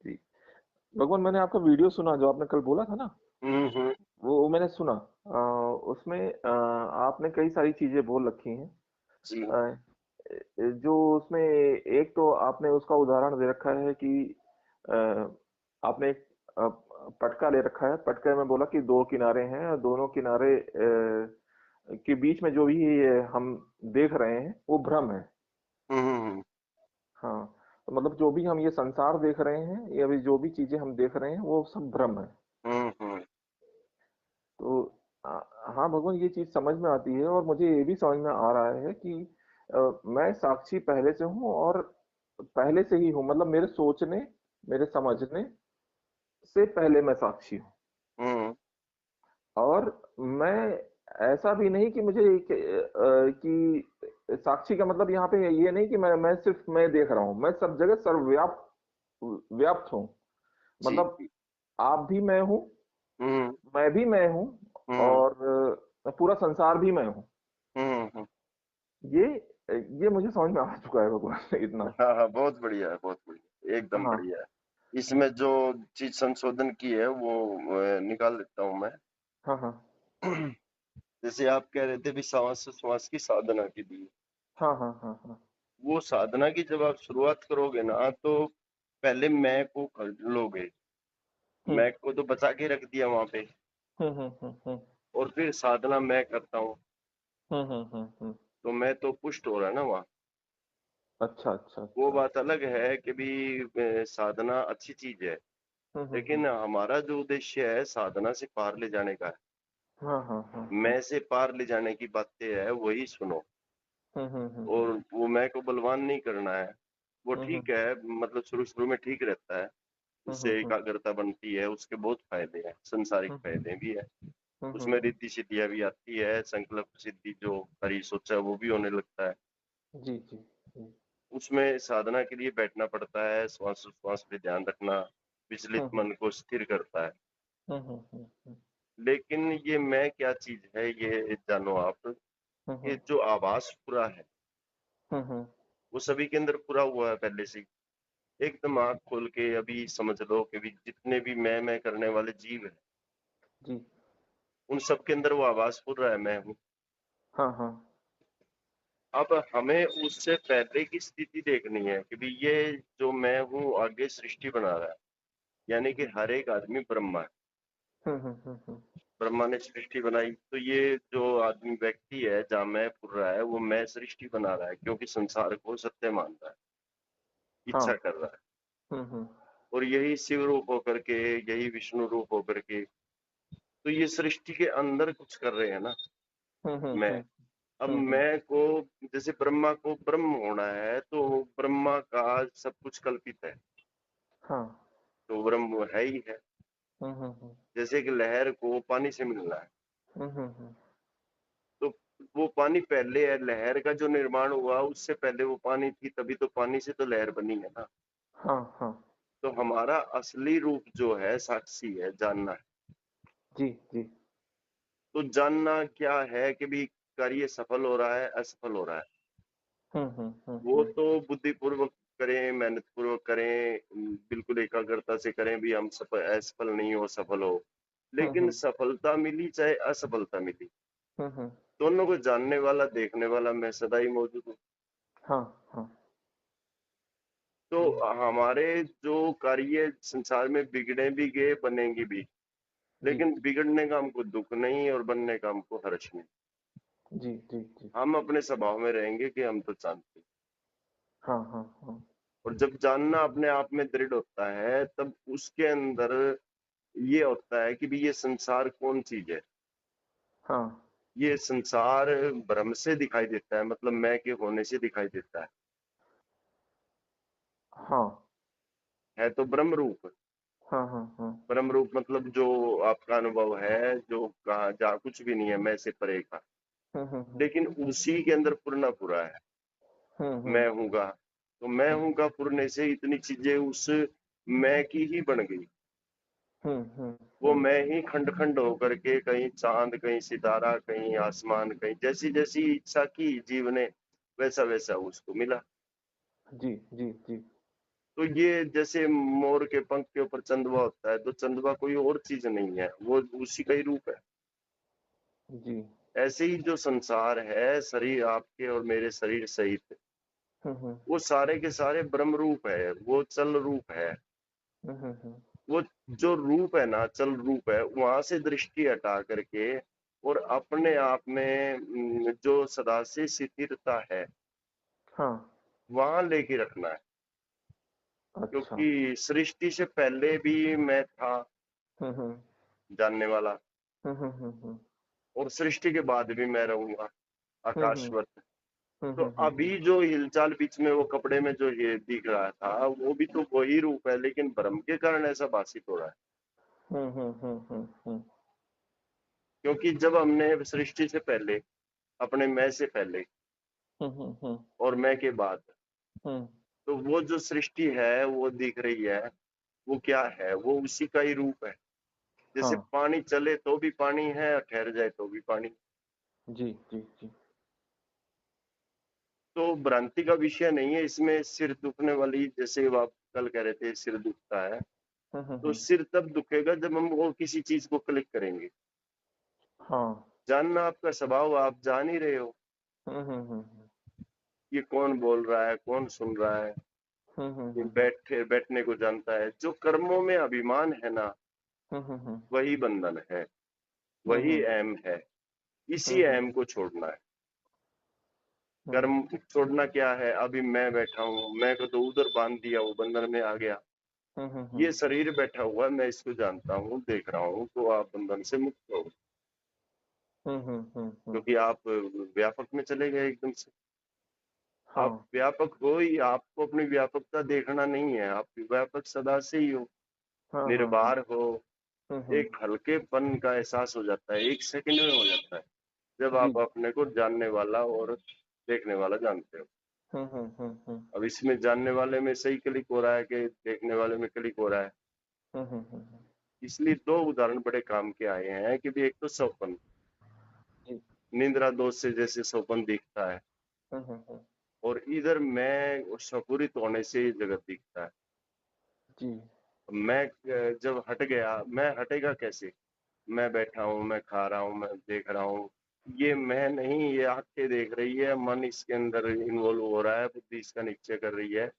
जी। भगवान, मैंने आपका वीडियो सुना जो आपने कल बोला था ना, हम्म। वो मैंने सुना। उसमें आपने कई सारी चीजें बोल रखी हैं। जी। अ, जो उसमें एक तो आपने उसका उदाहरण दे रखा है कि अ, आपने एक पटका ले रखा है। पटके में बोला कि दो किनारे हैं और दोनों किनारे के बीच में जो भी ये हम देख रहे हैं वो भ्रम है। हम्म। हाँ, तो मतलब जो भी हम ये संसार देख रहे हैं या भी जो भी चीजें हम देख रहे हैं वो सब भ्रम है। हम्म। तो अ, हाँ भगवान, ये चीज समझ में आती है और मुझे ये भी समझ में आ रहा है कि मैं साक्षी पहले से हूँ और पहले से ही हूँ। मतलब मेरे सोचने, मेरे समझने से पहले मैं साक्षी हूँ। हम्म। और मैं ऐसा भी नहीं कि कि साक्षी का मतलब यहाँ पे ये नहीं कि मैं सिर्फ मैं देख रहा हूँ। मैं सब जगह सर्वव्याप्त व्याप्त हूँ। जी मतलब जी। आप भी मैं हूँ, हम्म। मैं भी मैं हूँ, हम्म। और पूरा संसार भी मैं हूँ। हम्म। ये ये मुझे समझ में आ चुका है भगवान, इतना। हाँ हाँ, बहुत बढ़िया है, बहुत बढ़िया, एकदम हाँ बढ़िया है। इसमें जो चीज संशोधन की है वो निकाल देता हूँ मैं। हाँ हाँ जैसे आप कह रहे थे भी श्वास श्वास की साधना के लिए, हाँ हाँ हाँ हाँ। वो साधना की जब आप शुरुआत करोगे ना, तो पहले मैं को कर लोगे। हम्म मैं को तो बचा के रख दिया वहां पे, हम्म हम्म हम्म हम्म और फिर साधना मैं करता हूँ, हम्म। तो मैं तो पुष्ट हो रहा है ना वहाँ। अच्छा अच्छा वो अच्छा। बात अलग है कि भी साधना अच्छी चीज है, लेकिन हम्म। हमारा जो उद्देश्य है साधना से पार ले जाने का है। हाँ हाँ हाँ हाँ। मैं से पार ले जाने की बातें है, वही सुनो। हम्म। और वो मैं को बलवान नहीं करना है। वो हम्म ठीक है, मतलब शुरू शुरू में ठीक रहता है, हम्म उससे हम्म एकाग्रता बनती है, उसके बहुत फायदे हैं, संसारिक हम्म फायदे भी है। उसमें हम्म। रिद्धि सिद्धियां भी आती है, संकल्प सिद्धि जो हरी सोचा वो भी होने लगता है। जी जी जी। उसमें साधना के लिए बैठना पड़ता है, श्वास श्वास पे ध्यान रखना विचलित हम्म मन को स्थिर करता है। हम्म। लेकिन ये मैं क्या चीज है, ये जानो आप, हम्म ये जो आवाज पूरा है हम्म। वो सभी के अंदर पूरा हुआ है पहले से ही। एकदम आँख खोल के अभी समझ लो कि भी जितने भी मैं करने वाले जीव हैं, जी। उन सब के अंदर वो आवाज पूर रहा है, मैं हूँ। हाँ हाँ। अब हमें उससे पहले की स्थिति देखनी है कि भी ये जो मैं हूँ आगे सृष्टि बना रहा है, यानी कि जी। हर एक आदमी ब्रह्मा है। हम्म। ब्रह्मा ने सृष्टि बनाई, तो ये जो आदमी व्यक्ति है जहाँ मैं पुर रहा है, वो मैं सृष्टि बना रहा है, क्योंकि संसार को सत्य मान रहा है, हाँ। इच्छा कर रहा है। हम्म। और यही शिव रूप होकर के, यही विष्णु रूप होकर के, तो ये सृष्टि के अंदर कुछ कर रहे हैं ना। मैं, हम्म अब हम्म। मैं को, जैसे ब्रह्मा को ब्रह्म होना है, तो ब्रह्मा का सब कुछ कल्पित है, हाँ। तो ब्रह्म है ही है। हम्म। जैसे कि लहर को पानी से मिलना है, हम्म। तो वो पानी पहले है, लहर का जो निर्माण हुआ उससे पहले वो पानी थी, तभी तो पानी से तो लहर बनी है ना। हाँ हाँ। तो हमारा असली रूप जो है साक्षी है, जानना है। जी जी। तो जानना क्या है कि भी कार्य सफल हो रहा है असफल हो रहा है, वो हम्म। तो बुद्धिपूर्वक करें, मेहनत पूर्वक करें, बिल्कुल एकाग्रता से करें भी, हम सफल असफल नहीं हो सफल हो। लेकिन हम्म सफलता मिली चाहे असफलता मिली, हम्म। दोनों को जानने वाला देखने वाला मैं सदा ही मौजूद हूँ। हाँ हाँ। तो हम्म। हमारे जो कार्य संसार में बिगड़े भी गए बनेंगे भी, जी लेकिन बिगड़ने का हमको दुख नहीं और बनने का हमको हर्ष नहीं। जी जी जी। हम अपने स्वभाव में रहेंगे कि हम तो जानते हैं। हाँ हाँ हाँ। और जब जानना अपने आप में दृढ़ होता है, तब उसके अंदर ये होता है कि भी ये संसार कौन चीज है। हाँ ये संसार ब्रह्म से दिखाई देता है, मतलब मैं के होने से दिखाई देता हाँ है तो ब्रह्म रूप। हाँ हाँ हाँ। ब्रह्म रूप मतलब जो आपका अनुभव है, जो कहा जा कुछ भी नहीं है मैं से परे का, हम्म। लेकिन उसी के अंदर पूर्णा पूरा है। मैं हम्म। हूँगा, तो मैं जी। हूँगा पुरने से इतनी चीजें उस मैं की ही बन गई। वो हम्म। मैं ही खंड खंड होकर के, कहीं चांद कहीं सितारा कहीं आसमान, कहीं जैसी जैसी इच्छा की जीव ने, वैसा वैसा उसको मिला। जी जी जी। तो ये जैसे मोर के पंख के ऊपर चंदवा होता है, तो चंदवा कोई और चीज नहीं है, वो उसी का ही रूप है। जी। ऐसे ही जो संसार है, शरीर आपके और मेरे शरीर सहित, हम्म। वो सारे के सारे ब्रह्म रूप है, वो चल रूप है। हम्म। वो जो रूप है ना, चल रूप है, वहां से दृष्टि हटा करके और अपने आप में जो सदा से स्थिरता है, हाँ। वहां लेके रखना है। अच्छा। क्योंकि सृष्टि से पहले भी मैं था हम्म। जानने वाला, हम्म। और सृष्टि के बाद भी मैं रहूंगा हम्म। आकाशवत। तो हम्म। अभी जो हिलचाल बीच में वो कपड़े में जो ये दिख रहा था, वो भी तो वही रूप है, लेकिन भ्रम के कारण ऐसा भाषित हो रहा है। हम्म। क्योंकि जब हमने सृष्टि से पहले, अपने मैं से पहले हम्म। और मैं के बाद, हम्म। तो वो जो सृष्टि है वो दिख रही है, वो क्या है, वो उसी का ही रूप है। जैसे हाँ। पानी चले तो भी पानी है, और ठहर जाए तो भी पानी। जी जी जी। तो भ्रांति का विषय नहीं है इसमें सिर दुखने वाली, जैसे आप कल कह रहे थे सिर दुखता है, तो हम्म। सिर तब दुखेगा जब हम वो किसी चीज को क्लिक करेंगे। हाँ। जानना आपका स्वभाव, आप जान ही रहे हो हम्म। ये कौन बोल रहा है, कौन सुन रहा है। ये हम्म। बैठने को जानता है। जो कर्मों में अभिमान है ना, हम्म। वही बंधन है, वही हम्म। अहम है। इसी हम्म। अहम को छोड़ना है। हम्म। कर्म छोड़ना क्या है, अभी मैं बैठा हूँ, मैं को तो उधर बांध दिया, वो बंधन में आ गया। हम्म। ये शरीर बैठा हुआ है, मैं इसको जानता हूँ, देख रहा हूँ, तो आप बंधन से मुक्त हो। हम्म। क्योंकि आप व्यापक में चले गए एकदम से। हाँ। आप व्यापक हो ही, आपको अपनी व्यापकता देखना नहीं है, आप व्यापक सदा से ही हो, हाँ। निर्भर हो। हम्म। एक हल्केपन का एहसास हो जाता है, एक सेकंड में हो जाता है, जब जी। आप अपने को जानने वाला और देखने वाला जानते हो। हम्म। अब इसमें जानने वाले में सही क्लिक हो रहा है कि देखने वाले में क्लिक हो रहा है। हम्म। इसलिए दो उदाहरण बड़े काम के आए हैं कि भी एक तो स्वप्न, जी। निद्रा दोष से जैसे स्वप्न दिखता है, हम्म। और इधर मैं स्वपुरित होने से ये जगत दिखता है। जी। मैं जब हट गया, मैं हटेगा कैसे? मैं बैठा हूँ, मैं खा रहा हूँ, मैं देख रहा हूँ, ये मैं नहीं, ये आंखें देख रही है, मन इसके अंदर इन्वॉल्व हो रहा है, बुद्धि इसका निश्चय कर रही है।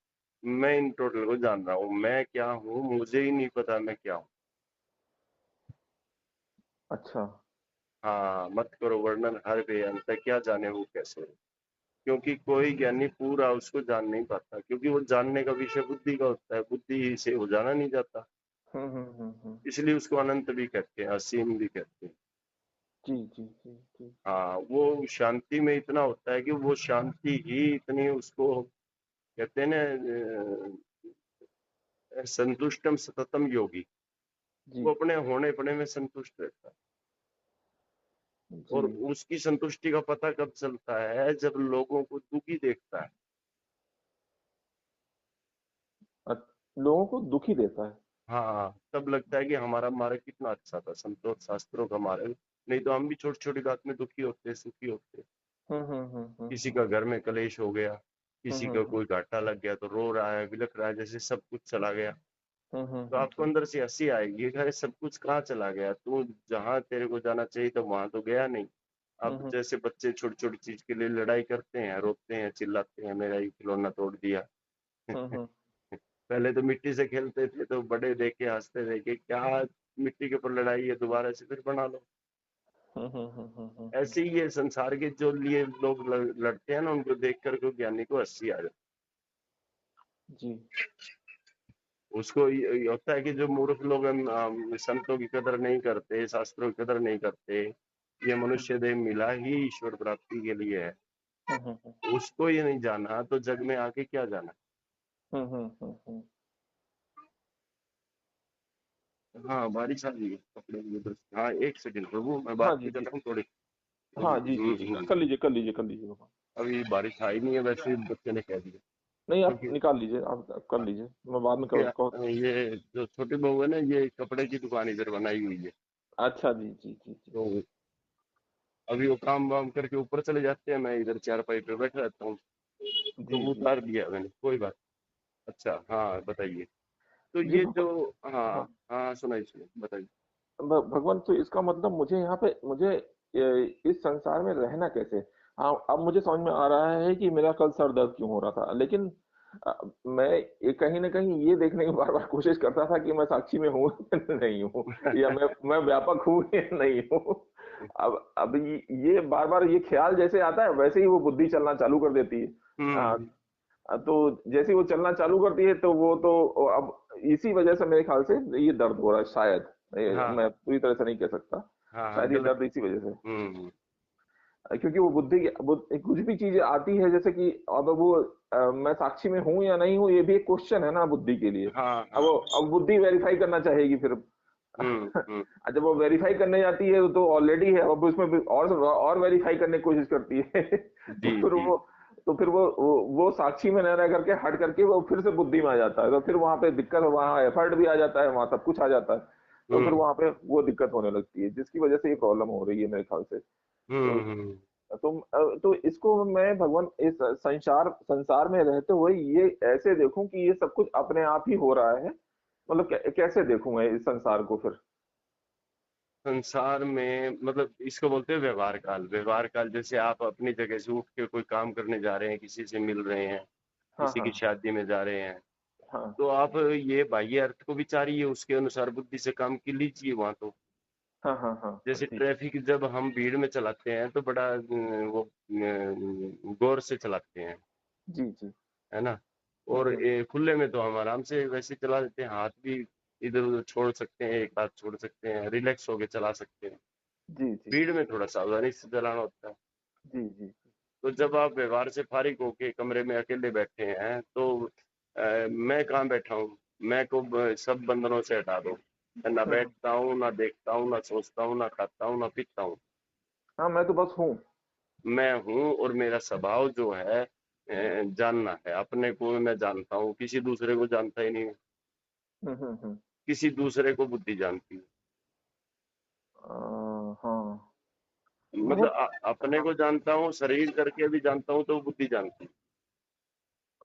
मैं इन टोटल को जान रहा हूँ, मैं क्या हूँ मुझे ही नहीं पता मैं क्या हूँ। अच्छा। हाँ, मत करो वर्णन हर बेअंत, क्या जाने वो कैसे हो। क्योंकि कोई ज्ञानी पूरा उसको जान नहीं पाता, क्योंकि वो जानने का विषय बुद्धि का होता है, बुद्धि से वो जाना नहीं जाता। हम्म। इसलिए उसको अनंत भी कहते हैं, असीम भी कहते हैं। जी जी जी जी। हाँ, वो शांति में इतना होता है कि वो शांति ही इतनी उसको कहते हैं ना, संतुष्टम सततम योगी। जी वो अपने होने पने में संतुष्ट रहता है। जी। और उसकी संतुष्टि का पता कब चलता है, जब लोगों को दुखी देखता है। लोगों को दुखी देता है। हाँ, तब लगता है कि हमारा मार्ग कितना अच्छा था, संतोष शास्त्रों का मार्ग। नहीं तो हम भी छोटी छोटी बात में दुखी होते, सुखी होते। किसी का घर में कलेश हो गया, किसी का हम्म। कोई घाटा लग गया तो रो रहा है, बिलख रहा है, जैसे सब कुछ चला गया। तो आपको हम्म। अंदर से हंसी आएगी, अरे सब कुछ कहाँ चला गया, तू जहाँ तेरे को जाना चाहिए तो वहां तो गया नहीं। अब हम्म। जैसे बच्चे छोटी छोटी चीज के लिए लड़ाई करते हैं, रोते हैं, चिल्लाते हैं, मेरा ये खिलौना तोड़ दिया। हम्म। पहले तो मिट्टी से खेलते थे तो बड़े देख के हंसते थे कि क्या मिट्टी के ऊपर लड़ाई है, दोबारा से फिर बना लो। ऐसे ही ये संसार के जो लिए लोग लड़ते हैं ना, उनको देख कर के ज्ञानी को हंसी आ जाती जी। है। उसको ये होता है कि जो मूर्ख लोग संतों की कदर नहीं करते, शास्त्रों की कदर नहीं करते, ये मनुष्य देह मिला ही ईश्वर प्राप्ति के लिए है, हम्म। उसको ये नहीं जाना तो जग में आके क्या जाना। हम्म। हाँ, बारिश आ रही है, कपड़े उधर से। हाँ, एक सेकंड प्रभु, मैं हाँ बात जी भी जी। करता हूँ थोड़ी। हाँ जी जी जी, कर लीजिए कर लीजिए कर लीजिए बाबा। अभी बारिश आई नहीं है, वैसे ही बच्चे ने कह दिया। नहीं, आप क्योंकि निकाल लीजिए, आप कर लीजिए, मैं बाद में कहो। ये जो छोटी बहू है ना, ये कपड़े की दुकान इधर बनाई हुई है। अच्छा जी जी जी जी। तो अभी वो काम वाम करके ऊपर चले जाते हैं, मैं इधर चारपाई पे बैठा रहता हूँ। तो जी वो जी। उतार दिया मैंने, कोई बात अच्छा, हाँ बताइए। तो जी ये जो, भगवान। हाँ हाँ, हाँ, सुनाइए सुनाइए, बताइए। भगवान, तो इसका मतलब मुझे यहाँ पे मुझे इस संसार में रहना कैसे? हाँ, अब मुझे समझ में आ रहा है कि मेरा कल सर दर्द क्यों हो रहा था, लेकिन मैं ये कहीं ना कहीं ये देखने की बार बार कोशिश करता था कि मैं साक्षी में हूँ या नहीं हूँ, या मैं व्यापक हूँ या नहीं हूँ। अब ये बार बार ये ख्याल जैसे आता है, वैसे ही वो बुद्धि चलना चालू कर देती है। हम्म। तो जैसे ही वो चलना चालू करती है, तो वो तो अब इसी वजह से मेरे ख्याल से ये दर्द हो रहा है शायद। हाँ मैं पूरी तरह से नहीं कह सकता। हाँ हाँ, शायद ये गलत। दर्द इसी वजह से। हम्म। क्योंकि वो कुछ भी चीजें आती है, जैसे कि अब वो मैं साक्षी में हूं या नहीं हूं, ये भी एक क्वेश्चन है ना बुद्धि के लिए। हाँ अब हाँ। अब बुद्धि वेरीफाई करना चाहेगी फिर। हम्म। जब वो वेरीफाई करने जाती है तो ऑलरेडी है, अब उसमें भी और वेरीफाई करने की कोशिश करती है। तो जी फिर जी। वो तो फिर वो साक्षी में न रह करके हट करके वो फिर से बुद्धि में आ जाता है, तो फिर वहां पे दिक्कत, वहां एफर्ट भी आ जाता है, वहां सब कुछ आ जाता है। तो फिर हम्म वहां पे वो दिक्कत होने लगती है, जिसकी वजह से ये प्रॉब्लम हो रही है मेरे ख्याल से। तो हम्म। तो इसको मैं भगवान इस संसार संसार में रहते हुए ये ऐसे देखूं कि ये सब कुछ अपने आप ही हो रहा है, मतलब कैसे देखूं मैं इस संसार को फिर? संसार में मतलब इसको बोलते हैं व्यवहार काल। व्यवहार काल जैसे आप अपनी जगह से उठ के कोई काम करने जा रहे हैं, किसी से मिल रहे हैं, हाँ, किसी की हाँ, शादी में जा रहे हैं, हाँ, तो आप ये बाह्य अर्थ को विचारिए, उसके अनुसार बुद्धि से काम की लीजिए वहां तो। हाँ, हाँ, हाँ, हाँ, जैसे जी, ट्रैफिक जब हम भीड़ में चलाते हैं तो बड़ा वो गौर से चलाते हैं, जी, जी। है ना। हुँ, और हुँ, खुले में तो हम आराम से वैसे चला लेते हैं, हाथ भी इधर उधर छोड़ सकते हैं, एक हाथ छोड़ सकते हैं, रिलैक्स होके चला सकते हैं। जी, जी, भीड़ में थोड़ा सावधानी से चलाना होता है। जी, जी, तो जब आप व्यवहार से फारिग होके कमरे में अकेले बैठे हैं तो मैं कहाँ बैठा हूँ, मैं को सब बंधनों से हटा दो। मैं ना हुँ, हुँ। बैठता हूँ, ना देखता हूँ, ना सोचता हूँ, ना खाता हूँ, ना पीता हूँ। हाँ, मैं तो बस हूँ। मैं हूँ और मेरा स्वभाव जो है जानना है। अपने को मैं जानता हूँ, किसी दूसरे को जानता ही नहीं हूँ। हुँ, हुँ, हुँ। किसी दूसरे को बुद्धि जानती है। हाँ। मतलब भगवान। अपने हाँ, को जानता हूँ, शरीर करके भी जानता हूँ, तो बुद्धि जानती है।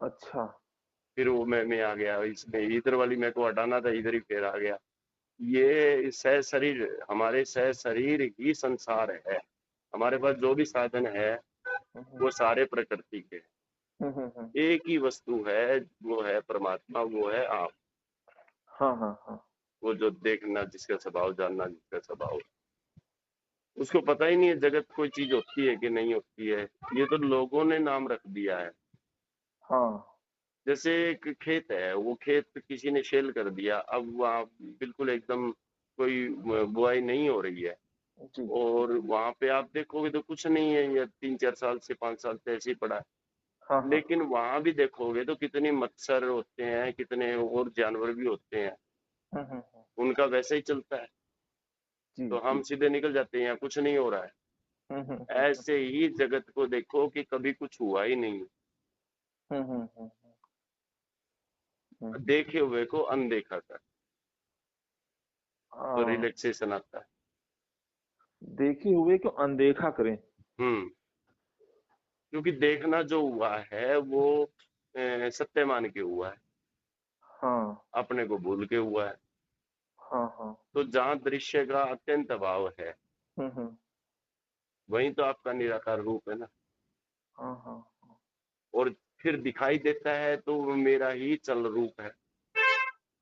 अच्छा। फिर वो मैं आ गया इसमें, इधर वाली मैं को हटाना था, इधर ही फिर आ गया। ये सह शरीर, हमारे सह शरीर ही संसार है। हमारे पास जो भी साधन है हुँ, हुँ। वो सारे प्रकृति के हैं। हुँ, हुँ, हुँ। एक ही वस्तु है, वो है परमात्मा, वो है आप। हाँ, हाँ, हाँ। वो जो देखना, जिसका स्वभाव जानना, जिसका स्वभाव, उसको पता ही नहीं है जगत कोई चीज होती है कि नहीं होती है। ये तो लोगों ने नाम रख दिया है। हाँ। जैसे एक खेत है, वो खेत किसी ने शेल कर दिया, अब वहाँ बिल्कुल एकदम कोई बुआई नहीं हो रही है। जी, जी। और वहां पे आप देखोगे तो कुछ नहीं है, ये 3-4 साल से 5 साल से ऐसे ही पड़ा है। हाँ, हाँ, लेकिन हाँ। वहां भी देखोगे तो कितने मच्छर होते हैं, कितने और जानवर भी होते हैं, हुँ, हुँ, हुँ। उनका वैसे ही चलता है। जी, तो जी। हम सीधे निकल जाते हैं, यहाँ कुछ नहीं हो रहा है। हुँ, हुँ, हुँ, हुँ। ऐसे ही जगत को देखो कि कभी कुछ हुआ ही नहीं। हुँ, हुँ, हुँ, हुँ। देखे हुए को अनदेखा कर, तो हाँ, रिलैक्सेशन आता है। देखे हुए को अनदेखा करें। हम्म। क्योंकि देखना जो हुआ है वो सत्य मान के हुआ है, हाँ, अपने को भूल के हुआ है। हाँ, हाँ। तो जहाँ दृश्य का अत्यंत अभाव है, हुँ, हुँ। वहीं तो आपका निराकार रूप है ना। हाँ, हाँ, हाँ। और फिर दिखाई देता है तो वो मेरा ही चल रूप है।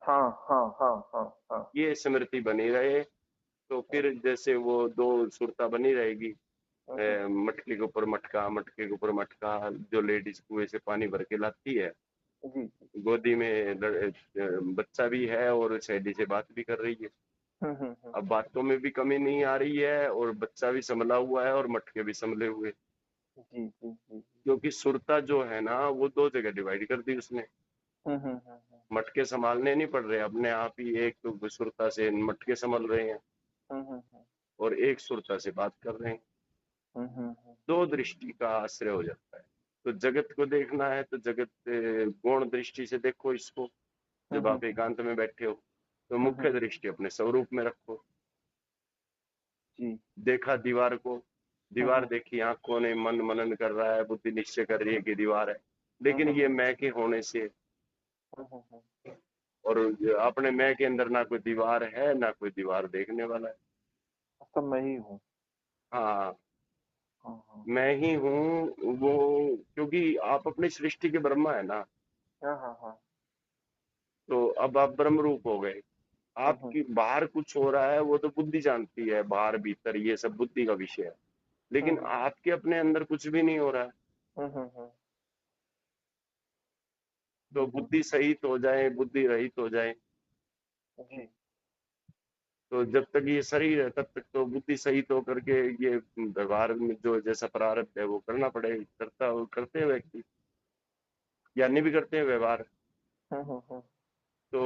हाँ, हाँ, हाँ, हाँ, हाँ। ये स्मृति बनी रहे तो हुँ, फिर जैसे वो दो सुरता बनी रहेगी। हुँ, हुँ। मटके के ऊपर मटका, मटके के ऊपर मटका, जो लेडीज कुएं से पानी भर के लाती है, जी, जी। गोदी में बच्चा भी है और सहेली से बात भी कर रही है। हुँ, हुँ, हुँ। अब बातों में भी कमी नहीं आ रही है और बच्चा भी संभला हुआ है और मटके भी संभले हुए। जी, जी, जी। क्योंकि सुरता जो है ना, वो दो जगह डिवाइड कर दी उसने। हुँ, हुँ, हुँ, हुँ। मटके संभालने नहीं पड़ रहे, अपने आप ही एक तो सुरता से मटके संभल रहे हैं हुँ, हुँ, हुँ। और एक सुरता से बात कर रहे हैं। हुँ, हुँ, हुँ। दो दृष्टि का आश्रय हो जाता है। तो जगत को देखना है तो जगत गौण दृष्टि से देखो इसको। हुँ, जब हुँ, आप हुँ। एकांत में बैठे हो तो हुँ, मुख्य हुँ। दृष्टि अपने स्वरूप में रखो। जी। देखा दीवार को, हुँ, दीवार हुँ। देखी, आंखों ने मन मनन कर रहा है, बुद्धि निश्चय कर रही है कि दीवार है, हुँ, लेकिन हुँ, ये हुँ। मैं के होने से और अपने मैं के अंदर ना कोई दीवार है, ना कोई दीवार देखने वाला है। सब मैं ही हूँ। हाँ, हाँ हाँ मैं ही हूँ वो, क्योंकि आप अपनी सृष्टि के ब्रह्मा है ना। हाँ हाँ हाँ। तो अब आप ब्रह्म रूप हो गए। हम्म। आपकी बाहर कुछ हो रहा है वो तो बुद्धि जानती है, बाहर भीतर ये सब बुद्धि का विषय है। लेकिन हम्म। आपके अपने अंदर कुछ भी नहीं हो रहा है। हम्म। तो बुद्धि सहित हो जाए, बुद्धि रहित हो जाए, जी। तो जब तक ये शरीर है तब तक तो बुद्धि सहित होकर के ये व्यवहार में जो जैसा प्रारब्ध है वो करना पड़ेगा, करते हैं व्यक्ति, ज्ञानी भी करते हैं व्यवहार। हम्म। तो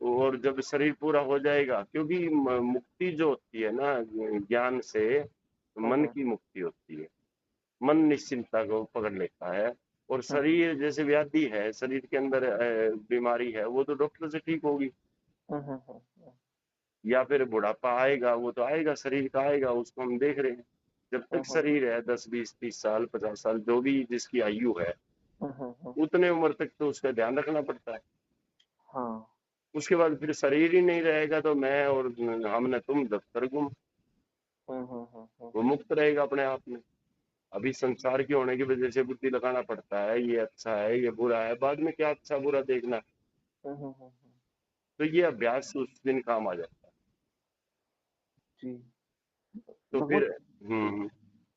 और जब शरीर पूरा हो जाएगा, क्योंकि मुक्ति जो होती है ना ज्ञान से, मन हम्म। की मुक्ति होती है। मन निश्चिंतता को पकड़ लेता है। और हम्म। शरीर जैसे व्याधि है, शरीर के अंदर बीमारी है, वो तो डॉक्टर से ठीक होगी। हम्म। या फिर बुढ़ापा आएगा, वो तो आएगा, शरीर का आएगा, उसको हम देख रहे हैं। जब तक हम्म। शरीर है 10 20 30 साल 50 साल जो भी जिसकी आयु है, हम्म। उतने उम्र तक तो उसका ध्यान रखना पड़ता है। हाँ। उसके बाद फिर शरीर ही नहीं रहेगा तो मैं और हमने तुम दफ्तर गुम। वो मुक्त रहेगा अपने आप में। अभी संसार के होने की वजह से बुद्धि लगाना पड़ता है, ये अच्छा है ये बुरा है, बाद में क्या अच्छा बुरा देखना। हम्म। तो ये अभ्यास उस दिन काम आ जाता है। जी। तो भगवान फिर हम्म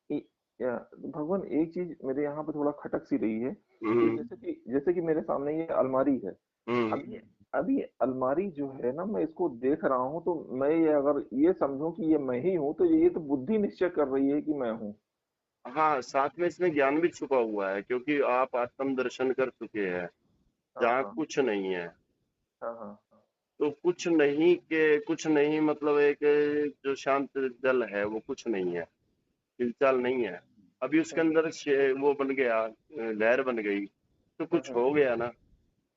ए- या, भगवान एक चीज मेरे यहाँ पे थोड़ा खटक सी रही है कि हम्म जैसे कि मेरे सामने ये अलमारी है। हम्म अभी अलमारी जो है ना, मैं इसको देख रहा हूँ तो मैं ये अगर ये समझूं कि ये मैं ही हूँ, तो ये तो बुद्धि निश्चय कर रही है कि मैं हूँ। हाँ, साथ में इसमें ज्ञान भी छुपा हुआ है, क्योंकि आप आत्म दर्शन कर चुके हैं हाँ जहाँ हाँ कुछ नहीं है। हाँ हाँ हाँ। तो कुछ नहीं के कुछ नहीं मतलब एक जो शांत जल है वो कुछ नहीं है, हिलचाल नहीं है। अभी उसके हम्म। अंदर वो बन गया, लहर बन गई, तो कुछ हम्म। हो गया ना।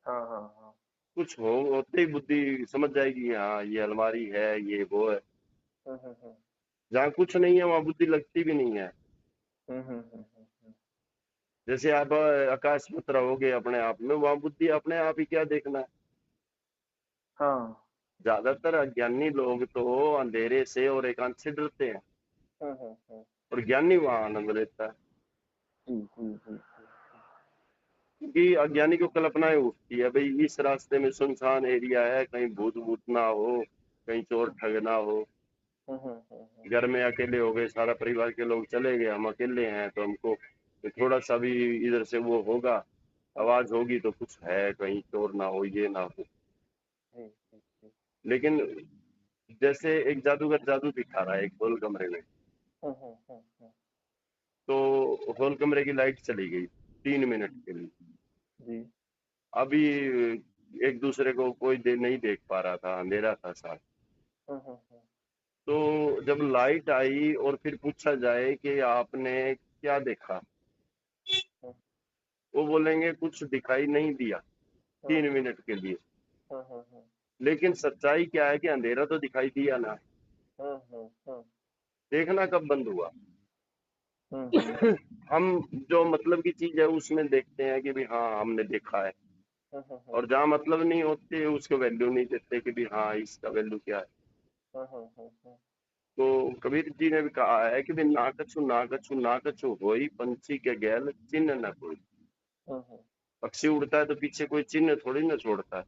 हाँ हाँ हाँ। कुछ हो होते ही बुद्धि समझ जाएगी, हाँ ये अलमारी है, ये वो है। हम्म। जहाँ कुछ नहीं है वहाँ बुद्धि लगती भी नहीं है। हम्म। जैसे आप आकाश में रहोगे अपने आप में, वहाँ बुद्धि अपने आप ही क्या देखना है। हाँ। ज्यादातर अज्ञानी लोग तो अंधेरे से और एकांत से डरते हैं, हम्म। और ज्ञानी वहाँ आनंद लेता है। जी जी जी। क्योंकि अज्ञानी को कल्पनाएं उठती है, भाई इस रास्ते में सुनसान एरिया है, कहीं भूत भूत ना हो, कहीं चोर ठग ना हो। घर में अकेले हो गए, सारा परिवार के लोग चले गए, हम अकेले हैं, तो हमको थोड़ा सा भी इधर से वो होगा, आवाज होगी तो कुछ है, कहीं चोर ना हो, ये ना हो। जी जी जी। लेकिन जैसे एक जादूगर जादू दिखा रहा है एक होल कमरे में, हम्म। तो होल कमरे की लाइट चली गई 3 मिनट के लिए। जी। अभी एक दूसरे को कोई नहीं देख पा रहा था, अंधेरा था साथ। हम्म। तो जब लाइट आई और फिर पूछा जाए कि आपने क्या देखा, वो बोलेंगे कुछ दिखाई नहीं दिया 3 मिनट के लिए। हम्म। लेकिन सच्चाई क्या है कि अंधेरा तो दिखाई दिया ना। हम्म। देखना कब बंद हुआ? हम्म। हम जो मतलब की चीज है उसमें देखते हैं कि भी हाँ हमने देखा है, और जहाँ मतलब नहीं होते उसको वैल्यू नहीं देते कि भी हाँ इसका वैल्यू क्या है। तो कबीर जी ने भी कहा है कि भी ना कछु ना कछु होई, पंछी के गैल चिन्ह न कोई। पक्षी उड़ता है तो पीछे कोई चिन्ह थोड़ी ना छोड़ता है।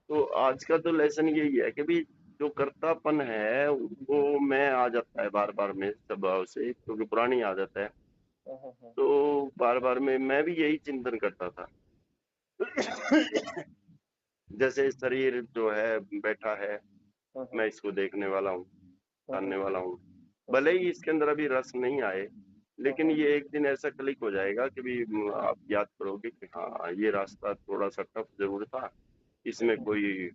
तो आज का तो लेसन यही है कि भी जो कर्तापन है वो मैं आ जाता है बार बार में स्वभाव से, क्योंकि पुरानी आदत है। तो बार बार में मैं भी यही चिंतन करता था। जैसे शरीर जो है बैठा है, मैं इसको देखने वाला हूँ, जानने वाला हूँ। भले ही इसके अंदर अभी रस नहीं आए, लेकिन ये एक दिन ऐसा क्लिक हो जाएगा कि भी आप याद करोगे कि हाँ ये रास्ता थोड़ा सा टफ जरूर था, इसमें कोई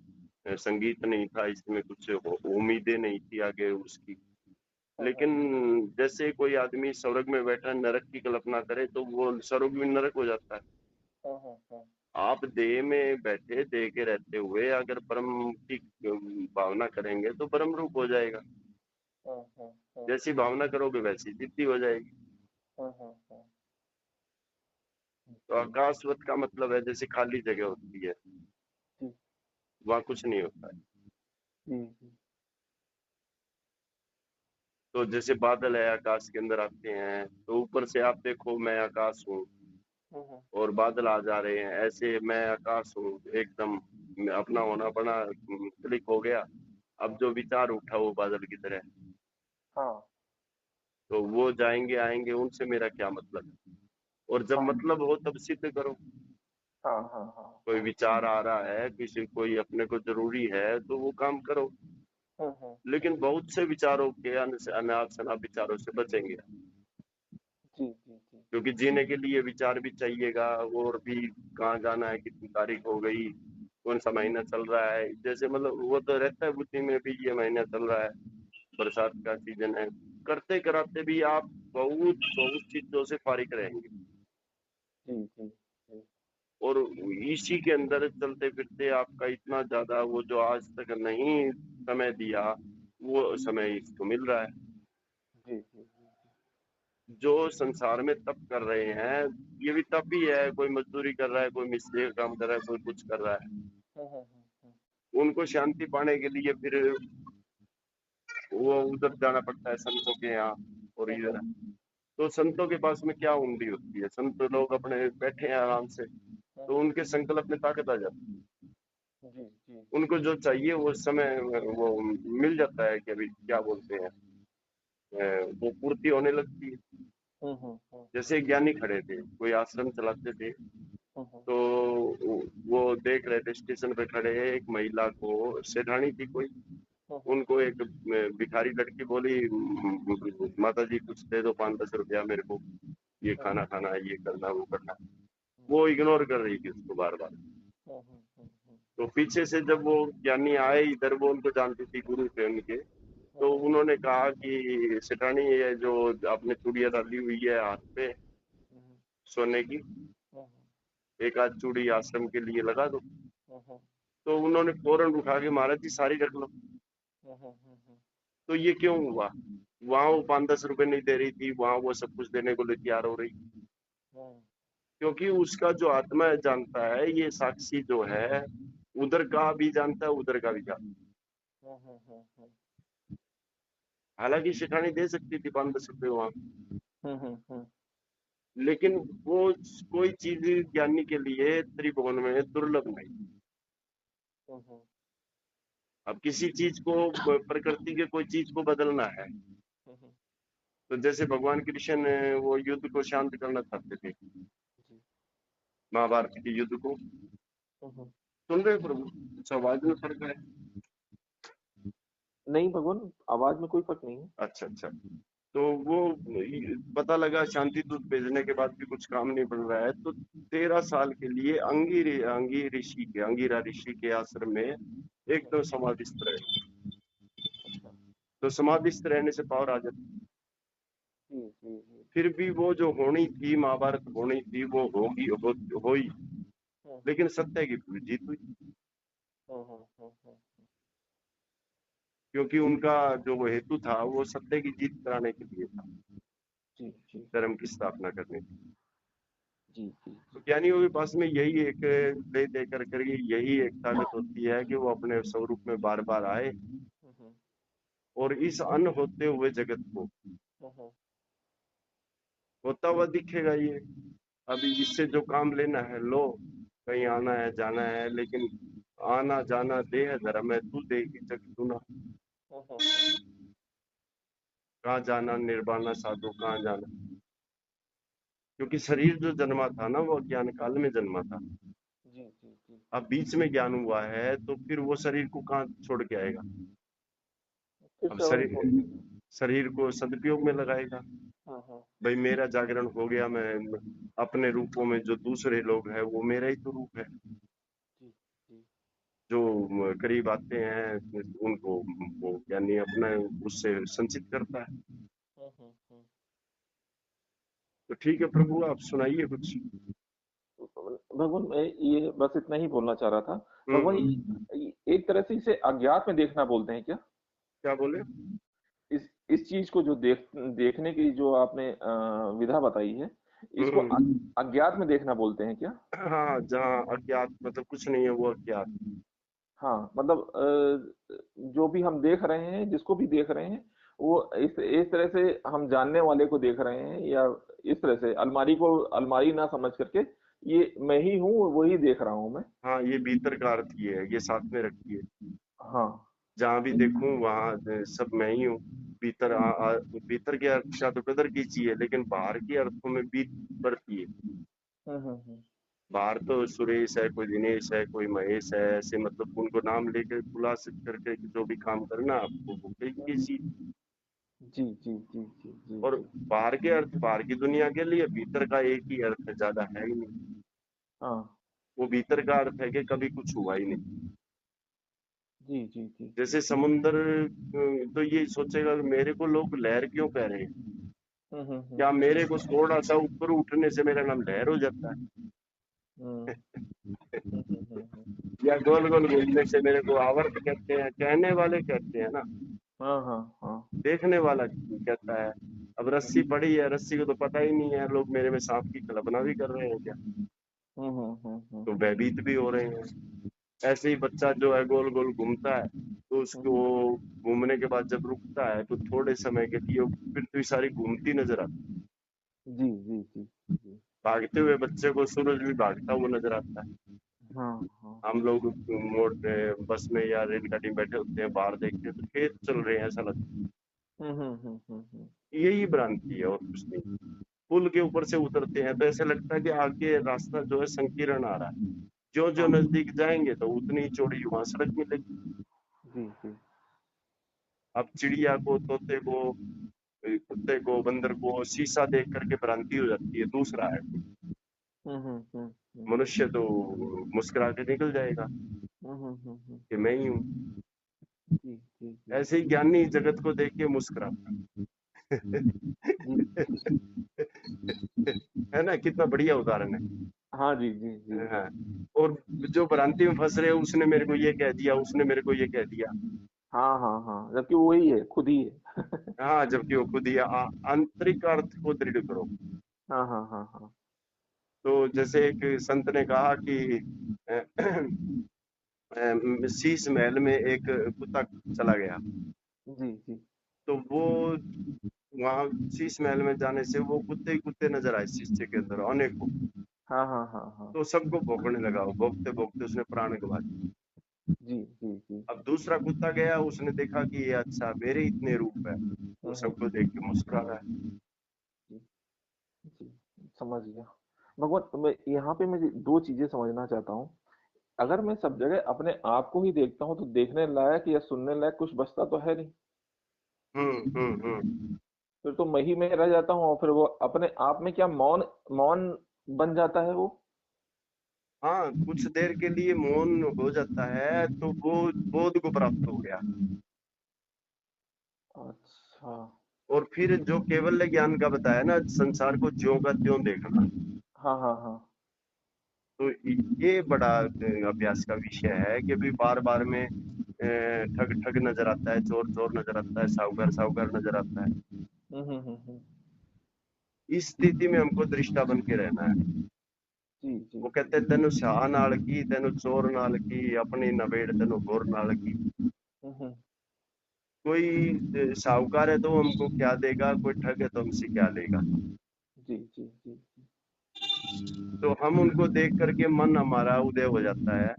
संगीत नहीं था, इसमें कुछ उम्मीदें नहीं थी आगे उसकी। लेकिन जैसे कोई आदमी स्वर्ग में बैठा नरक की कल्पना करे तो वो स्वर्ग भी नरक हो जाता है। आप देह में बैठे देह के रहते हुए अगर परम की भावना करेंगे तो परम रूप हो जाएगा। जैसी भावना करोगे वैसी सिद्धि हो जाएगी। तो आकाशवत का मतलब है जैसे खाली जगह होती है, जी वहां कुछ नहीं होता है। जी जी। तो जैसे बादल है आकाश के अंदर आते हैं, तो ऊपर से आप देखो मैं आकाश हूँ हम्म, और बादल आ जा रहे हैं, ऐसे मैं आकाश हूँ एकदम। अपना होना बना क्लिक हो गया। अब जो विचार उठा वो बादल की तरह, हाँ तो वो जाएंगे आएंगे, उनसे मेरा क्या मतलब है। और जब हाँ मतलब हो तब सिद्ध करो। हाँ हाँ हाँ कोई हाँ। विचार आ रहा है, किसी कोई अपने को जरूरी है, तो वो काम करो। लेकिन बहुत से विचारों के अनाप शनाप विचारों से बचेंगे, जी जी जी। क्योंकि जीने के लिए विचार भी चाहिएगा। और भी कहाँ जाना है, कितनी तारीख हो गई, कौन सा महीना चल रहा है, जैसे मतलब वो तो रहता है बुद्धि में भी, ये महीना चल रहा है, बरसात का सीजन है। करते कराते भी आप बहुत बहुत चीजों से फारिग रहेंगे। जी जी जी। और इसी के अंदर चलते फिरते आपका इतना ज्यादा वो जो आज तक नहीं समय दिया, वो समय इसको मिल रहा है। जी जी जी। जो संसार में तप कर रहे हैं, ये भी तप ही है। कोई मजदूरी कर रहा है, कोई मिस्त्री का काम कर रहा है, कोई कुछ कर रहा है। उनको शांति पाने के लिए फिर वो उधर जाना पड़ता है संतों के यहाँ और इधर। तो संतों के पास में क्या उंगली होती है, संत लोग अपने बैठे हैं आराम से, तो उनके संकल्प में ताकत आ जाती है। जी जी। उनको जो चाहिए वो समय वो मिल जाता है, कि अभी क्या बोलते हैं, वो पूर्ति होने लगती है। जैसे एक ज्ञानी खड़े थे, कोई आश्रम चलाते थे, तो वो देख रहे थे स्टेशन पे खड़े हैं, एक महिला को, सेठानी थी कोई, उनको एक भिखारी लड़की बोली, माता जी कुछ दे दो 5-10 रुपया मेरे को, ये खाना खाना है, ये करना वो करना। वो इग्नोर कर रही थी उसको बार बार। तो पीछे से जब वो ज्ञानी आए इधर, वो उनको जानती थी, गुरु थे उनके, तो उन्होंने कहा कि सेठानी, ये जो आपने चूड़ियां डाली हुई है हाथ पे सोने की, एक आध चूड़ी आश्रम के लिए लगा दो। तो उन्होंने फौरन उठा के, महाराज जी सारी रख लो। तो ये क्यों हुआ? वहां वो 5-10 रुपए नहीं दे रही थी, वहां वो सब कुछ देने को लिए तैयार हो रही, क्योंकि उसका जो आत्मा है जानता है, ये साक्षी जो है उधर का भी जानता है, उधर का भी जानता है। हालांकि शिखानी दे सकती थी 5-10 रुपए वहां, लेकिन वो कोई चीज ज्ञानी के लिए त्रिभुवन में दुर्लभ नहीं। अब किसी चीज को, प्रकृति के कोई चीज को बदलना है, तो जैसे भगवान कृष्ण वो युद्ध को शांत करना चाहते थे, महाभारत के युद्ध को। सुन रहे हो प्रभु? अच्छा, आवाज में फर्क है। नहीं भगवान, आवाज में कोई फर्क नहीं है। अच्छा अच्छा। तो वो पता लगा शांति दूत भेजने के बाद भी कुछ काम नहीं बन रहा है, तो 13 साल के लिए अंगिरा ऋषि के आश्रम में एकदम समाधिस्थ रहे। तो समाधिस्थ रहने से पावर आ जाती। जी जी जी। फिर भी वो जो होनी थी, महाभारत होनी थी, वो होगी, होई, लेकिन सत्य की पूरी जीत हुई, क्योंकि उनका जो वो हेतु था वो सत्य की जीत कराने के लिए था, जी जी धर्म की स्थापना करने की। जी जी। तो ज्ञानियों के पास में यही एक दे दे कर यही एक ताकत होती है कि वो अपने स्वरूप में बार बार आए और इस अन्न होते हुए जगत को होता हुआ दिखेगा ये। अभी इससे जो काम लेना है लो, कहीं आना है जाना है, लेकिन आना जाना देह धर्म है, तू देगी जग सुना। कहाँ जाना निर्वाणा साधु, कहाँ जाना, क्योंकि शरीर जो जन्मा था ना, वो ज्ञान काल में जन्मा था। जी जी जी। अब बीच में ज्ञान हुआ है, तो फिर वो शरीर को कहाँ छोड़ के आएगा? फिर अब से वही शरीर, छोड़ देगा। शरीर को सदुपयोग में लगाएगा। भाई मेरा जागरण हो गया, मैं अपने रूपों में, जो दूसरे लोग हैं वो मेरा ही तो रूप है। जी जी। जो करीब आते हैं उनको वो यानी अपना उससे संचित करता है। तो ठीक है प्रभु, आप सुनाइए कुछ। भगवान, मैं ये बस इतना ही बोलना चाह रहा था। भगवान, एक तरह से इसे अज्ञात में देखना बोलते हैं क्या? क्या बोले? इस चीज को जो देखने की जो आपने विधा बताई है, इसको हम्म। अज्ञात में देखना बोलते हैं क्या? हाँ, जहाँ अज्ञात मतलब कुछ नहीं है वो अज्ञात। हाँ, मतलब जो भी हम देख रहे हैं, जिसको भी देख रहे हैं, वो इस तरह से हम जानने वाले को देख रहे हैं, या इस तरह से अलमारी को अलमारी ना समझ करके ये मैं ही हूँ, वही देख रहा हूँ मैं। हाँ, ये भीतर का अर्थ ये है, ये साथ में रखिए। हाँ। जहाँ भी देखूं वहाँ सब मैं ही हूँ। भीतर भीतर के अर्थ का तो कदर कीजिए, लेकिन बाहर के अर्थों में भी बरतिए। हम्म। बाहर तो सुरेश है, कोई दिनेश है, कोई महेश है, ऐसे मतलब उनको नाम लेकर बुला से करके जो भी काम करना आपको वो कीजिए। जी जी जी जी जी और जी। बाहर के अर्थ बाहर की दुनिया के लिए, भीतर का एक ही अर्थ है, ज्यादा है ही नहीं। हाँ। वो भीतर का अर्थ है कि कभी कुछ हुआ ही नहीं। जी जी जी जी। जैसे समुंदर तो ये सोचेगा कि मेरे को लोग लहर क्यों कह रहे हैं, हम्म। क्या मेरे को थोड़ा सा ऊपर उठने से मेरा नाम लहर हो जाता हम्म है। हम्म। या गोल गोल घूमने से मेरे को आवर्त कहते हैं, कहने वाले कहते हैं ना, हाँ हाँ हाँ। देखने वाला कहता है। अब रस्सी पड़ी है, रस्सी को तो पता ही नहीं है लोग मेरे में सांप की कल्पना भी कर रहे हैं क्या, तो हम्म। भयभीत भी हो रहे हैं। ऐसे ही बच्चा जो है गोल गोल घूमता है, तो उसको हम्म। घूमने के बाद जब रुकता है तो थोड़े समय के लिए वो पृथ्वी सारी घूमती नजर आती है। जी जी जी जी। भागते हुए बच्चे को सूरज भी भागता हुआ नजर आता है। हाँ हाँ। हम लोग मोड़ बस में या रेलगाड़ी में बैठे होते हैं, बाहर देखते हैं तो खेत चल रहे हैं, ऐसा लगता हम्म। है। यही भ्रांति है और कुछ नहीं। पुल के ऊपर से उतरते हैं तो ऐसा लगता है कि आगे रास्ता जो है संकीर्ण आ रहा है। जो जो हाँ। नजदीक जाएंगे तो उतनी ही चौड़ी वहां सड़क मिलेगी। जी जी। अब चिड़िया को, तोते को, कुत्ते को, बंदर को शीशा देख करके भ्रांति हो जाती है दूसरा है। हम्म। मनुष्य तो मुस्कुरा के निकल जाएगा हम्म। कि मैं ही हूँ। जी जी जी ऐसे ही ज्ञानी जगत को देख के मुस्कुराता जी। है ना, कितना बढ़िया उदाहरण हाँ जी जी जी है। जी। हाँ। और जो भ्रांति में फंस रहे हैं, उसने मेरे को ये कह दिया, उसने मेरे को ये कह दिया। हाँ हाँ हाँ, जबकि वही है, खुद ही है। हाँ, जबकि वो खुद ही आंतरिक अर्थ को दृढ़ करो। हाँ हाँ हाँ हाँ। तो जैसे एक संत ने कहा कि शीश महल में एक कुत्ता चला गया, जी जी। तो वो वहां शीश महल में जाने से वो कुत्ते ही कुत्ते नजर आए शीशे के अंदर अनेकों। हाँ हाँ हाँ हाँ। तो सबको भौंकने लगा, वो भौंकते भौंकते उसने प्राण गंवा दिए। जी जी जी। अब दूसरा कुत्ता गया, उसने देखा कि ये अच्छा मेरे इतने रूप है, वो सबको देख के मुस्कुरा रहा है। जी जी। समझ गया। भगवान, मैं यहाँ पे मुझे दो चीजें समझना चाहता हूँ। अगर मैं सब जगह अपने आप को ही देखता हूँ, तो देखने लायक या सुनने लायक कुछ बचता तो है नहीं। हम्म। फिर तो मैं ही में रह जाता हूँ, और फिर वो अपने आप में क्या मौन, मौन बन जाता है वो। हाँ, कुछ देर के लिए मौन हो जाता है तो वो बोध को प्राप्त हो गया। अच्छा। और फिर जो केवल ज्ञान का बताया ना, संसार को ज्यों का त्यों देखना, हाँ हाँ हाँ। तो ये बड़ा अभ्यास का विषय है कि भी बार बार में ठग ठग नजर आता है, चोर चोर नजर आता है, साहूकार साहूकार नजर आता है। हम्म। इस स्थिति में हमको दृष्टा बन के रहना है। जी जी वो जी। कहते हैं तेनु शाह नाल की, तेनु चोर नाल की, अपनी नवेड़ तेनु गोर नाल की। हम्म। कोई साहूकार है तो हमको क्या देगा, कोई ठग है तो हमसे क्या लेगा। जी जी जी तो हम उनको देख करके मन हमारा उदय हो जाता है और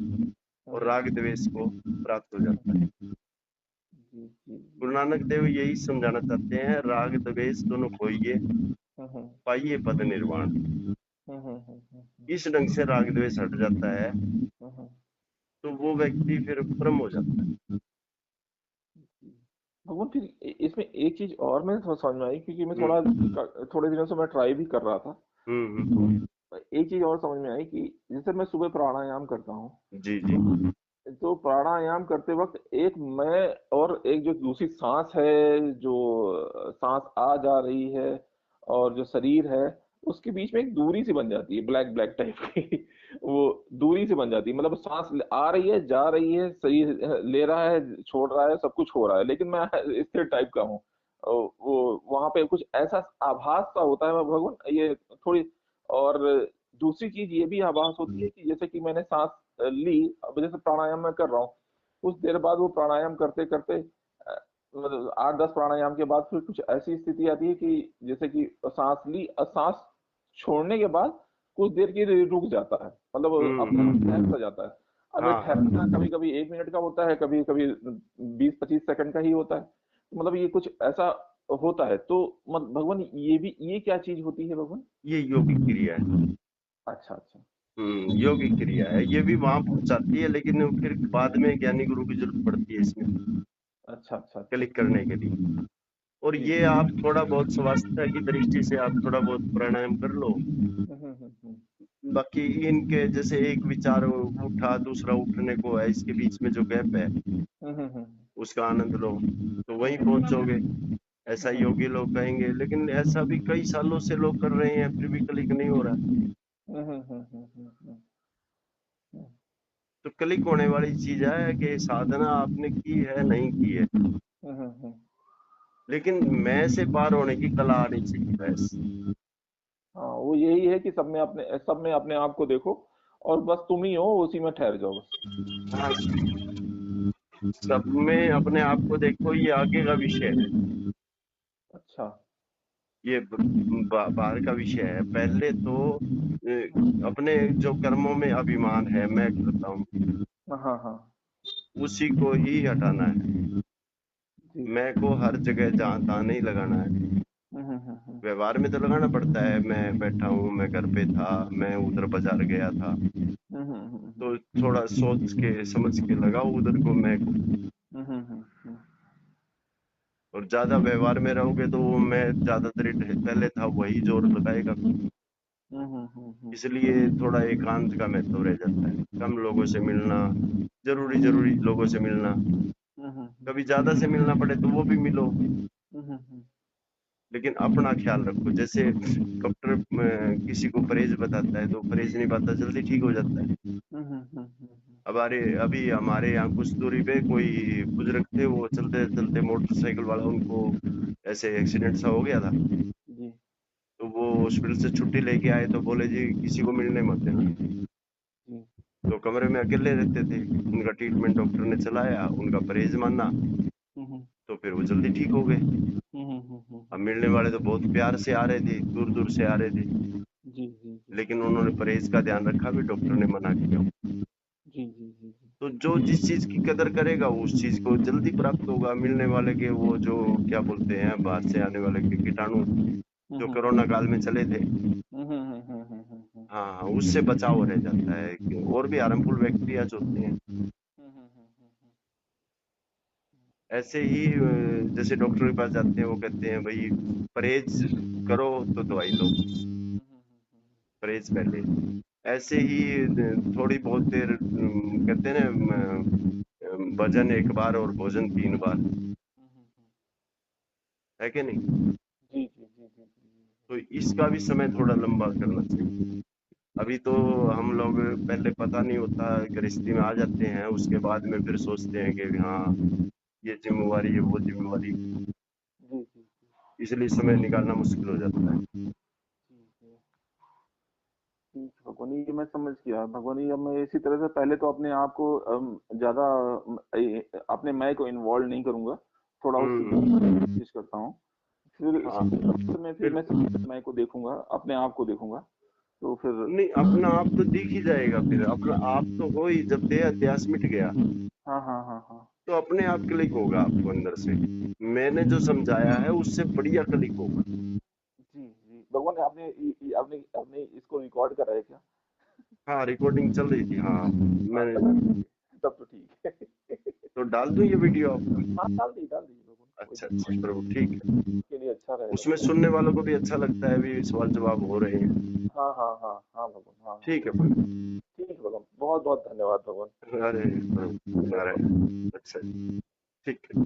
हम्म। राग द्वेष को प्राप्त हो जाता है। जी जी जी। गुरु नानक देव यही समझाना चाहते हैं, राग द्वेष दोनों खोइए, हम्म पाइए पद निर्वाण। इस ढंग से राग द्वेष हट जाता है हम्म। तो वो व्यक्ति फिर ब्रह्म हो जाता है। भगवान, फिर इसमें एक चीज और मैं समझ में आई, क्योंकि मैं थोड़ा हम्म थोड़े दिनों से मैं ट्राई भी कर रहा था। हम्म। एक चीज और समझ में आई कि जैसे मैं सुबह प्राणायाम करता हूँ, जी जी। तो प्राणायाम करते वक्त एक मैं और एक जो दूसरी सांस है, जो सांस आ जा रही है, और जो शरीर है, उसके बीच में एक दूरी सी बन जाती है, ब्लैक ब्लैक टाइप की। वो दूरी सी बन जाती है, मतलब सांस आ रही है, जा रही है, शरीर ले रहा है, छोड़ रहा है, सब कुछ हो रहा है, लेकिन मैं स्थिर टाइप का हूँ। वो वहां पे कुछ ऐसा आभास सा होता है भगवान, ये थोड़ी। और दूसरी चीज ये भी आभास होती है कि जैसे कि मैंने सांस ली, अब जैसे प्राणायाम मैं कर रहा हूँ, कुछ देर बाद वो प्राणायाम करते करते मतलब 8-10 प्राणायाम के बाद फिर कुछ ऐसी स्थिति आती है कि जैसे कि सांस ली और सांस छोड़ने के बाद कुछ देर के लिए रुक जाता है, मतलब अपना ठहर सा जाता है। अब ये हाँ हाँ। ठहरना कभी कभी 1 मिनट का होता है, कभी कभी 20-25 सेकंड का ही होता है, तो मतलब ये कुछ ऐसा होता है। तो भगवान ये भी, ये क्या चीज होती है भगवान? ये योगिक क्रिया है। अच्छा अच्छा। योगिक क्रिया है, ये भी वहां पहुंचाती है, लेकिन फिर बाद में ज्ञानी गुरु की जरूरत पड़ती है इसमें अच्छा अच्छा अच्छा। क्लिक करने के लिए। और जी ये जी। आप थोड़ा बहुत स्वास्थ्य की दृष्टि से आप थोड़ा बहुत प्राणायाम कर लो। हम्म। बाकी इनके जैसे एक विचार उठा दूसरा उठने को है, इसके बीच में जो गैप है हम्म। उसका आनंद लो, तो वहीं हम्म। पहुंचोगे। ऐसा हम्म। योगी लोग कहेंगे, लेकिन ऐसा भी कई सालों से लोग कर रहे हैं फिर भी क्लिक नहीं हो रहा। हम्म। तो क्लिक होने वाली चीज है कि साधना आपने की है नहीं की है, हम्म। लेकिन मैं से पार होने की कला आनी चाहिए बस। हाँ, वो यही है कि सब में अपने आप को देखो, और बस तुम ही हो, उसी में ठहर जाओ बस। हाँ, सब में अपने आप को देखो, ये आगे का विषय है। अच्छा। ये बाहर का विषय है। पहले तो अपने जो कर्मों में अभिमान है, मैं करता हूँ, हाँ हाँ। उसी को ही हटाना है। जी जी। मैं को हर जगह जहाँ तहाँ नहीं लगाना है। हम्म। व्यवहार में तो लगाना पड़ता है, मैं बैठा हूँ, मैं घर पे था, मैं उधर बाजार गया था, तो थोड़ा सोच के समझ के लगाओ उधर को, मैं को। हम्म। और ज्यादा व्यवहार में रहोगे तो वो मैं ज्यादा दृढ़ पहले था वही जोर लगाएगा। इसलिए थोड़ा एकांत का महत्व रह जाता है, कम लोगों से मिलना, जरूरी जरूरी लोगों से मिलना। कभी ज्यादा से मिलना पड़े तो वो भी मिलो, लेकिन अपना ख्याल रखो। जैसे डॉक्टर किसी को परहेज बताता है तो परहेज नहीं पाता, जल्दी ठीक हो जाता है। अब अरे अभी हमारे यहाँ कुछ दूरी पे कोई बुजुर्ग थे, वो चलते चलते मोटरसाइकिल वाला उनको ऐसे एक्सीडेंट सा हो गया था। जी तो वो हॉस्पिटल से छुट्टी लेके आए तो बोले जी किसी को मिलने मत देना। जी। तो कमरे में अकेले रहते थे, उनका ट्रीटमेंट डॉक्टर ने चलाया, उनका परहेज माना, तो फिर वो जल्दी ठीक हो गए। अब मिलने वाले तो बहुत प्यार से आ रहे थे, दूर दूर से आ रहे थे, जी जी जी। लेकिन उन्होंने परहेज का ध्यान रखा भी, डॉक्टर ने मना किया। जी जी जी जी। तो जो जिस चीज की कदर करेगा उस चीज को जल्दी प्राप्त होगा। मिलने वाले के वो जो क्या बोलते हैं, बाहर से आने वाले के कीटाणु जो कोरोना काल में चले थे, हाँ हाँ, उससे बचाव रह जाता है। और भी हार्मफुल बैक्टीरिया होते हैं। ऐसे ही जैसे डॉक्टर के पास जाते हैं, वो कहते हैं भाई परहेज करो तो दवाई लो, परहेज पहले। ऐसे ही थोड़ी बहुत देर कहते हैं ना, भजन एक बार और भोजन 3 बार, है कि नहीं? जी जी जी जी जी। तो इसका भी समय थोड़ा लंबा करना चाहिए। अभी तो हम लोग पहले पता नहीं होता, गृहस्थी में आ जाते हैं, उसके बाद में फिर सोचते हैं कि हाँ ये जिम्मेवारी है वो जिम्मेवारी, जी जी इसलिए समय निकालना मुश्किल हो जाता है। जी जी। ठीक है भगवान, ये मैं समझ गया भगवान। ये अब मैं इसी तरह से पहले तो अपने आप को ज्यादा अपने मैं को इन्वॉल्व नहीं करूंगा, थोड़ा उससे दूर हम्म। करने की कोशिश करता हूँ। फिर हाँ, फिर फिर मैं सीधे मैं को देखूंगा, अपने आप को देखूंगा, तो फिर। नहीं, अपना आप तो दिख ही जाएगा। फिर अपना आप तो हो ही, जब देह अध्यास मिट गया हाँ हाँ हाँ हाँ। तो अपने आप क्लिक होगा आपको अंदर से। मैंने जो समझाया है उससे बढ़िया क्लिक होगा। जी जी भगवान, आपने आपने आपने इसको रिकॉर्ड करा है क्या? हाँ, रिकॉर्डिंग चल रही थी, हाँ हाँ मैंने। तब तो ठीक है। तो डाल दूं ये वीडियो आपको? हाँ डाल दी भगवान, कोई अच्छा दिक्कत अच्छा, नहीं। प्रभु ठीक है। के लिए अच्छा रहेगा उसमें भगवान। सुनने वालों को भी अच्छा लगता है, भी सवाल जवाब हो रहे हैं। हाँ हाँ हाँ हाँ भगवान, हाँ हाँ। ठीक है प्रभु। ठीक है भगवान, बहुत बहुत धन्यवाद भगवान। अरे प्रभु जय बाबा। नारायण। अच्छा, ठीक है।